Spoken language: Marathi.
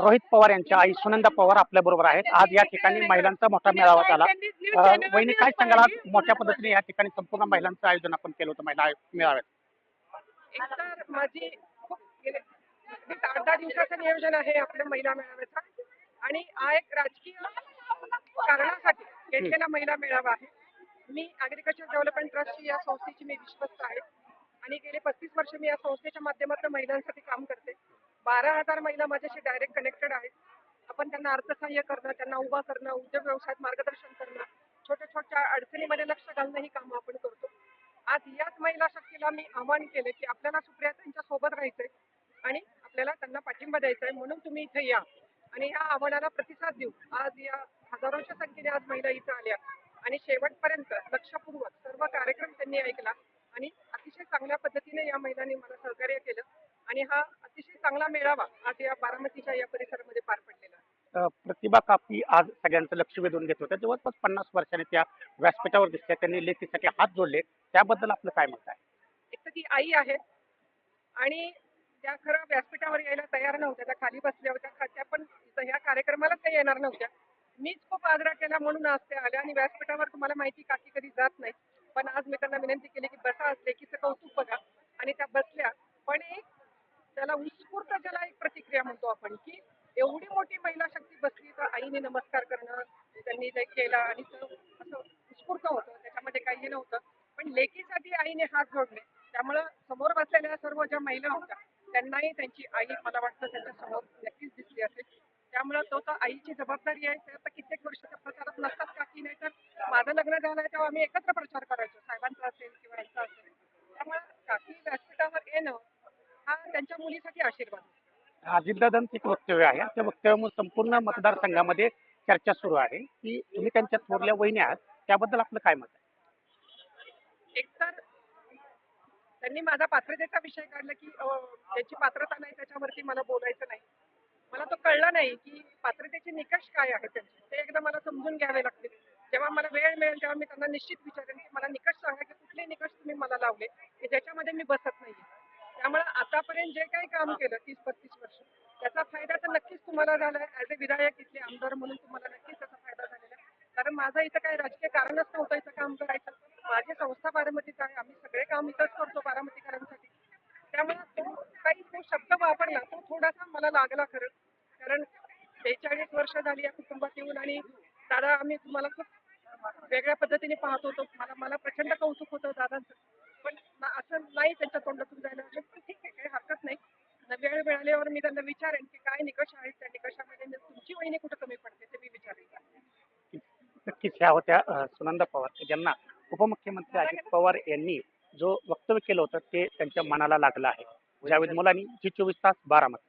रोहित पवार यांच्या आई सुनंदा पवार आपल्या बरोबर आहेत. आज या ठिकाणी महिलांचा मोठा मेळावा झाला. वहिनी काय सांगाल, आज मोठ्या पद्धतीने या ठिकाणी संपूर्ण महिलांचं आयोजन आपण केलं होतं महिला मेळाव्यात. एकतर माझी खूप 8-10 दिवसाचं नियोजन आहे आपल्या महिला मेळाव्याचा आणि हा एक राजकीय कारणासाठी घेतलेला महिला मेळावा आहे. मी ॲग्रिकल्चर डेव्हलपमेंट ट्रस्टची या संस्थेची मी विश्वस्त आहे आणि गेले 35 वर्ष मी या संस्थेच्या माध्यमातून महिलांसाठी काम करते. 12,000 महिला माझ्याशी डायरेक्ट कनेक्टेड आहेत. आपण त्यांना अर्थसहाय्य करणं, त्यांना उभा करणं, उद्योग व्यवसायात मार्गदर्शन करणं, छोट्या छोट्या अडचणीमध्ये लक्ष घालणं ही कामं आपण करतो. आज याच महिला शक्तीला मी आवाहन केलं की आपल्याला सुप्रियाताईंच्या सोबत राहायचंय आणि आपल्याला त्यांना पाठिंबा द्यायचा आहे, म्हणून तुम्ही इथे या आणि या आव्हानाला प्रतिसाद देऊ. आज या हजारोच्या संख्येने आज महिला इथं आल्या आणि शेवटपर्यंत लक्षपूर्वक सर्व कार्यक्रम त्यांनी ऐकला आणि अतिशय चांगल्या पद्धतीने या महिलांनी मला सहकार्य केलं आणि हा अतिशय चांगला मेळावा आज या बारामतीच्या या परिसरामध्ये पार पडलेला आहे. प्रतिभा कापी आज सगळ्यांचं लक्ष वेधून घेत होत्या. जवळपास 50 वर्षांनी त्या व्यासपीठावर दिसल्या. त्यांनी लेखीसाठी हात जोडले. त्याबद्दल आपलं काय मत आहे? एक तर ती आई आहे आणि त्या खरं व्यासपीठावर यायला तयार नव्हत्या. त्या खाली बसल्या होत्या. त्या पण ह्या कार्यक्रमाला त्या येणार नव्हत्या. मीच खूप आग्रह केला म्हणून आज त्या आल्या आणि व्यासपीठावर तुम्हाला माहिती काकी कधी जात नाही, पण आज मी त्यांना विनंती केली की बसा, आज लेकीचं कौतुक बघा आणि त्या बसल्या. पण एक त्याला उत्स्फूर्त ज्याला एक प्रतिक्रिया म्हणतो आपण की एवढी मोठी महिला शक्ती बसली तर आईने नमस्कार करणं त्यांनी ते केला आणि असं उत्स्फूर्त होतं, त्याच्यामध्ये काही नव्हतं. पण लेकीसाठी आईने हात जोडले, त्यामुळं समोर बसलेल्या सर्व ज्या महिला होत्या त्यांनाही त्यांची आई मला वाटतं त्यांच्या समोर नक्कीच दिसली असेल. त्यामुळं तो तर आईची जबाबदारी आहे. ते आता कित्येक वर्षाच्या प्रचारात नसतात काकी, नाही तर माझं लग्न झालंय तेव्हा आम्ही एकत्र प्रचार करायचो, साहेबांचा असेल किंवा यांचा असेल. त्यामुळे काकी व्यासपीठावर येणं हा त्यांच्या मुलीसाठी आशीर्वाद आहे. अजितदादांचं एक वक्तव्य आहे. त्या वक्तव्यामुळे संपूर्ण मतदारसंघामध्ये चर्चा सुरू आहे की तुम्ही त्यांच्या थोरल्या वहिनी आहात. त्याबद्दल आपलं काय मत आहे? एकतर त्यांनी माझा पात्रतेचा विषय काढला की ज्याची पात्रता नाही त्याच्यावरती मला बोलायचं नाही. मला तो कळला नाही की पात्रतेचे निकष काय आहेत त्यांचे, ते एकदा मला समजून घ्यावे लागतील. जेव्हा मला वेळ मिळेल तेव्हा मी त्यांना निश्चित विचारेन की मला निकष सांगा की कुठले निकष तुम्ही मला लावले की ज्याच्यामध्ये मी बसत नाहीये. त्यामुळे आतापर्यंत जे काही काम केलं 30-35 वर्ष त्याचा फायदा तर नक्कीच तुम्हाला झाला. ॲज अ विधायक इथले आमदार म्हणून तुम्हाला नक्कीच त्याचा फायदा झालेला आहे. कारण माझं इथं काही राजकीय कारणच नव्हतं इथं काम करायचं. माझी संस्था बारामतीत आहे, आम्ही सगळे काम इथंच करतो बारामतीकरांसाठी. त्यामुळे तो शब्द वापरला तो थोडासा मला लागला खरं. कारण 43 वर्ष झाली या कुटुंबात येऊन आणि दादा आम्ही तुम्हाला खूप वेगळ्या पद्धतीने पाहत होतो. मला प्रचंड कौतुक होतं दादांचं, पण असं नाही त्यांच्या तोंडातून जायला. ठीक आहे, काही हरकत नाही. वेळ मिळाल्यावर मी त्यांना विचारेन की काय निकष आहेत, त्या निकषामध्ये तुमची वहिनी कुठं कमी पडते ते मी विचारेन. नक्कीच ह्या होत्या सुनंदा पवार, ज्यांना उपमुख्यमंत्री अजित पवार यांनी जो वक्तव्य केलं होतं ते त्यांच्या मनाला लागलं आहे. जावेद मुलानी, जी 24 तास, बारामती.